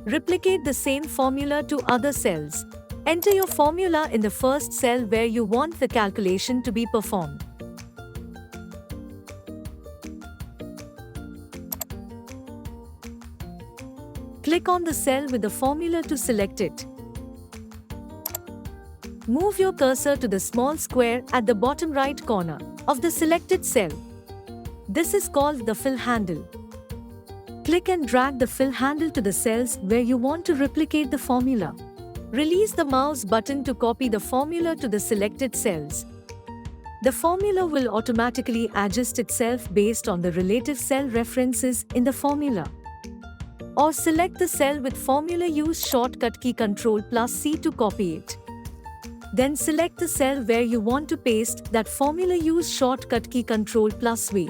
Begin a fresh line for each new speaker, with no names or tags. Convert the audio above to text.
Replicate the same formula to other cells. Enter your formula in the first cell where you want the calculation to be performed. Click on the cell with the formula to select it. Move your cursor to the small square at the bottom right corner of the selected cell. This is called the fill handle. Click and drag the fill handle to the cells where you want to replicate the formula. Release the mouse button to copy the formula to the selected cells. The formula will automatically adjust itself based on the relative cell references in the formula. Or select the cell with formula, use shortcut key Ctrl+C to copy it. Then select the cell where you want to paste that formula, use shortcut key Ctrl+V.